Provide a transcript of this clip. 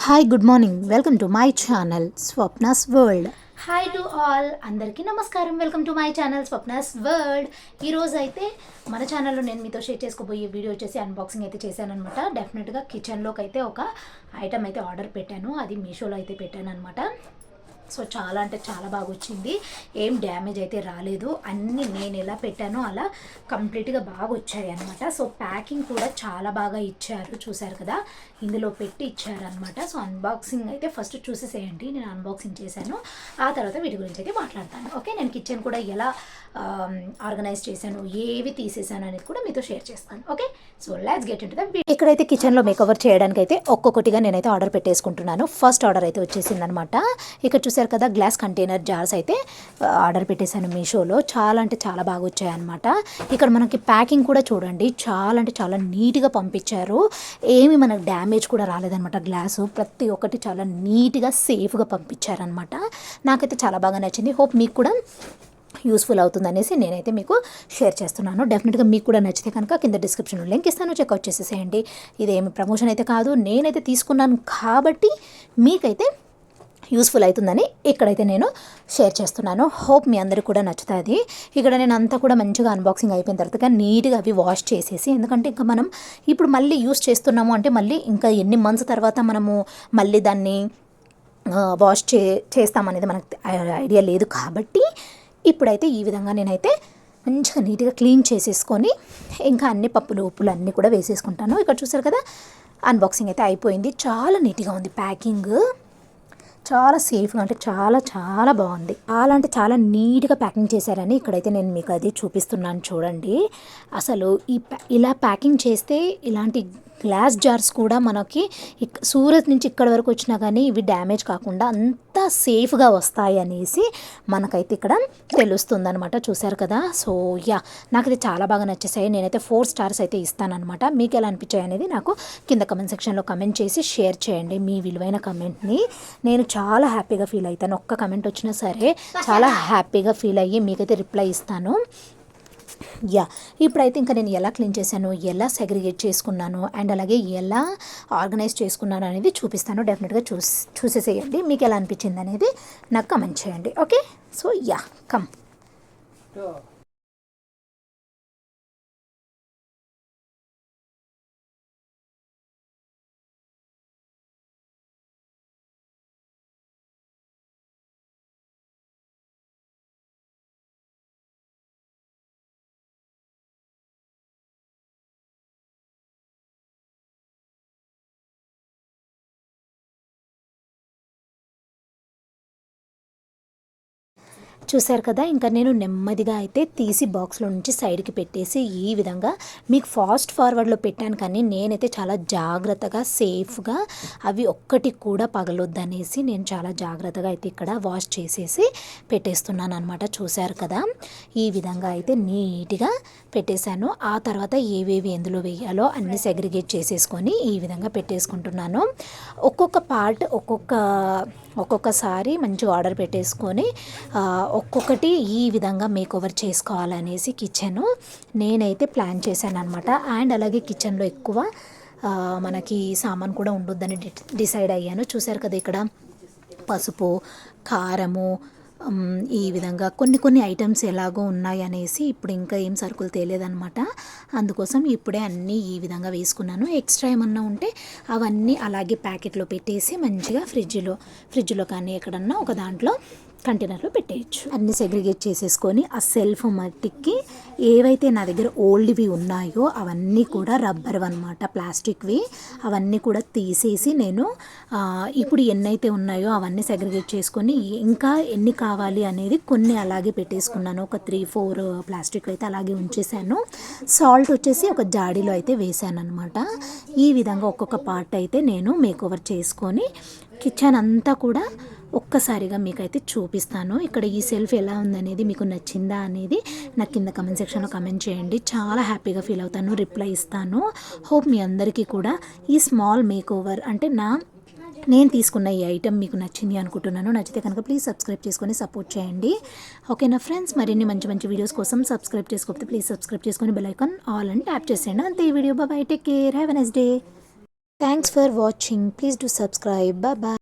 Hi good morning welcome to my channel Swapna's world. Hi to all, అందరికీ నమస్కారం. Welcome to my channel Swapna's world. ఈరోజు అయితే మన ఛానల్లో నేను మీతో షేర్ చేసుకోబోయే వీడియో వచ్చేసి అన్బాక్సింగ్ అయితే చేశాను అనమాట. డెఫినెట్గా కిచెన్లోకి అయితే ఒక ఐటమ్ అయితే ఆర్డర్ పెట్టాను, అది మీషోలో అయితే పెట్టాను అనమాట. సో చాలా అంటే చాలా బాగా వచ్చింది, ఏం డ్యామేజ్ అయితే రాలేదు. అన్నీ నేను ఎలా పెట్టానో అలా కంప్లీట్గా బాగా వచ్చాయి అనమాట. సో ప్యాకింగ్ కూడా చాలా బాగా ఇచ్చారు, చూసారు కదా, ఇందులో పెట్టి ఇచ్చారనమాట. సో అన్బాక్సింగ్ అయితే ఫస్ట్ చూసేసేయండి, నేను అన్బాక్సింగ్ చేశాను, ఆ తర్వాత వీటి గురించి అయితే మాట్లాడతాను. ఓకే, నేను కిచెన్ కూడా ఎలా ఆర్గనైజ్ చేశాను, ఏవి తీసేసాను అనేది కూడా మీతో షేర్ చేస్తాను. Okay, so let's get into the video. ఇక్కడైతే కిచెన్లో మేకవర్ చేయడానికి అయితే ఒక్కొక్కటిగా నేనైతే ఆర్డర్ పెట్టేసుకుంటున్నాను. ఫస్ట్ ఆర్డర్ అయితే వచ్చేసింది అనమాట. ఇక్కడ చూసారు కదా, గ్లాస్ కంటైనర్ జార్స్ అయితే ఆర్డర్ పెట్టేశాను మీషోలో. చాలా అంటే చాలా బాగా వచ్చాయన్నమాట. ఇక్కడ మనకి ప్యాకింగ్ కూడా చూడండి, చాలా అంటే చాలా నీట్గా పంపించారు, ఏమి మనకు డ్యామేజ్ కూడా రాలేదన్నమాట. గ్లాసు ప్రతి ఒక్కటి చాలా నీట్గా సేఫ్గా పంపించారనమాట. నాకైతే చాలా బాగా నచ్చింది. హోప్ మీకు కూడా యూస్ఫుల్ అవుతుందనేసి నేనైతే మీకు షేర్ చేస్తున్నాను. డెఫినెట్గా మీకు కూడా నచ్చితే కనుక కింద డిస్క్రిప్షన్లో లింక్ ఇస్తాను, చెక్అవుట్ చేసేసేయండి. ఇదేమి ప్రమోషన్ అయితే కాదు, నేనైతే తీసుకున్నాను కాబట్టి మీకైతే యూస్ఫుల్ అవుతుందని ఇక్కడైతే నేను షేర్ చేస్తున్నాను. హోప్ మీ అందరికీ కూడా నచ్చుతుంది. ఇక్కడ నేను అంతా కూడా మంచిగా అన్బాక్సింగ్ అయిపోయిన తర్వాత నీట్గా అవి వాష్ చేసేసి, ఎందుకంటే ఇంకా మనం ఇప్పుడు మళ్ళీ యూస్ చేస్తున్నాము అంటే మళ్ళీ ఇంకా ఎన్ని మంత్స్ తర్వాత మనము మళ్ళీ దాన్ని వాష్ చేస్తామనేది మనకు ఐడియా లేదు. కాబట్టి ఇప్పుడైతే ఈ విధంగా నేనైతే మంచిగా నీట్గా క్లీన్ చేసేసుకొని ఇంకా అన్ని పప్పులు ఉప్పులు అన్నీ కూడా వేసేసుకుంటాను. ఇక్కడ చూసారు కదా, అన్బాక్సింగ్ అయితే అయిపోయింది. చాలా నీట్గా ఉంది ప్యాకింగ్, చాలా సేఫ్గా, అంటే చాలా చాలా బాగుంది. చాలా అంటే చాలా నీట్గా ప్యాకింగ్ చేశారని ఇక్కడైతే నేను మీకు అది చూపిస్తున్నాను చూడండి. అసలు ఇలా ప్యాకింగ్ చేస్తే ఇలాంటి గ్లాస్ జార్స్ కూడా మనకి సూరత్ నుంచి ఇక్కడ వరకు వచ్చినా కానీ ఇవి డ్యామేజ్ కాకుండా అంత సేఫ్గా వస్తాయి అనేసి మనకైతే ఇక్కడ తెలుస్తుంది అనమాట. చూసారు కదా. సో యా, నాకైతే చాలా బాగా నచ్చేసాయి. నేనైతే 4 స్టార్స్ అయితే ఇస్తానమాట. మీకు ఎలా అనిపించాయి అనేది నాకు కింద కమెంట్ సెక్షన్లో కమెంట్ చేసి షేర్ చేయండి మీ విలువైన కమెంట్ని. నేను చాలా హ్యాపీగా ఫీల్ అవుతాను, ఒక్క కమెంట్ వచ్చినా సరే చాలా హ్యాపీగా ఫీల్ అయ్యి మీకైతే రిప్లై ఇస్తాను. యా, ఇప్పుడైతే ఇంకా నేను ఎలా క్లీన్ చేశాను, ఎలా సెగ్రిగేట్ చేసుకున్నాను అండ్ అలాగే ఎలా ఆర్గనైజ్ చేసుకున్నాను అనేది చూపిస్తాను. డెఫినెట్గా చూసేసేయండి, మీకు ఎలా అనిపించింది అనేది నాకు కమెంట్ చేయండి. Okay, so yeah, come. చూసారు కదా, ఇంకా నేను నెమ్మదిగా అయితే తీసి బాక్స్లో నుంచి సైడ్కి పెట్టేసి ఈ విధంగా మీకు ఫాస్ట్ ఫార్వర్డ్లో పెట్టాను. కానీ నేనైతే చాలా జాగ్రత్తగా సేఫ్గా అవి ఒక్కటి కూడా పగలొద్దనేసి నేను చాలా జాగ్రత్తగా అయితే ఇక్కడ వాష్ చేసేసి పెట్టేస్తున్నాను అనమాట. చూసారు కదా, ఈ విధంగా అయితే నీట్గా పెట్టేశాను. ఆ తర్వాత ఏవేవి ఎందులో వేయాలో అన్ని సెగ్రిగేట్ చేసేసుకొని ఈ విధంగా పెట్టేసుకుంటున్నాను. ఒక్కొక్క పార్ట్ ఒక్కొక్కసారి మంచిగా ఆర్డర్ పెట్టేసుకొని ఒక్కొక్కటి ఈ విధంగా మేక్ ఓవర్ చేసుకోవాలనేసి కిచెన్ నేనైతే ప్లాన్ చేశాను అనమాట. అండ్ అలాగే కిచెన్లో ఎక్కువ మనకి సామాన్ కూడా ఉండొద్దని డిసైడ్ అయ్యాను. చూసారు కదా, ఇక్కడ పసుపు, కారము, ఈ విధంగా కొన్ని ఐటమ్స్ ఎలాగో ఉన్నాయి అనేసి ఇప్పుడు ఇంకా ఏం సరుకులు తేలేదనమాట. అందుకోసం ఇప్పుడే అన్నీ ఈ విధంగా వేసుకున్నాను. ఎక్స్ట్రా ఏమన్నా ఉంటే అవన్నీ అలాగే ప్యాకెట్లో పెట్టేసి మంచిగా ఫ్రిడ్జ్లో కానీ ఎక్కడన్నా ఒక దాంట్లో కంటైనర్లో పెట్టేయచ్చు. అన్ని సెగ్రిగేట్ చేసేసుకొని ఆ సెల్ఫ్ మట్టికి ఏవైతే నా దగ్గర ఓల్డ్వి ఉన్నాయో అవన్నీ కూడా రబ్బర్ అనమాట, ప్లాస్టిక్వి, అవన్నీ కూడా తీసేసి నేను ఇప్పుడు ఎన్నైతే ఉన్నాయో అవన్నీ సెగ్రిగేట్ చేసుకొని ఇంకా ఎన్ని కావాలి అనేది కొన్ని అలాగే పెట్టేసుకున్నాను. ఒక 3-4 ప్లాస్టిక్ అయితే అలాగే ఉంచేసాను. సాల్ట్ వచ్చేసి ఒక జాడీలో అయితే వేసాను అనమాట. ఈ విధంగా ఒక్కొక్క పార్ట్ అయితే నేను మేకోవర్ చేసుకొని కిచెన్ అంతా కూడా ఒక్కసారిగా మీకైతే చూపిస్తాను. ఇక్కడ ఈ సెల్ఫ్ ఎలా ఉందనేది మీకు నచ్చిందా అనేది నాకు కింద కమెంట్ సెక్షన్లో కమెంట్ చేయండి. చాలా హ్యాపీగా ఫీల్ అవుతాను, రిప్లై ఇస్తాను. హోప్ మీ అందరికీ కూడా ఈ స్మాల్ మేక్ ఓవర్ అంటే నేను తీసుకున్న ఈ ఐటెం మీకు నచ్చింది అనుకుంటున్నాను. నచ్చితే కనుక ప్లీజ్ సబ్స్క్రైబ్ చేసుకొని సపోర్ట్ చేయండి. ఓకేనా ఫ్రెండ్స్, మరిన్ని మంచి వీడియోస్ కోసం సబ్స్క్రైబ్ చేసుకోకపోతే ప్లీజ్ సబ్స్క్రైబ్ చేసుకొని బెల్ ఐకాన్ ఆల్ అని ట్యాప్ చేసేయండి. అంతే ఈ video. Bye, take care, have a nice day. Thanks for watching. Please do subscribe. Bye.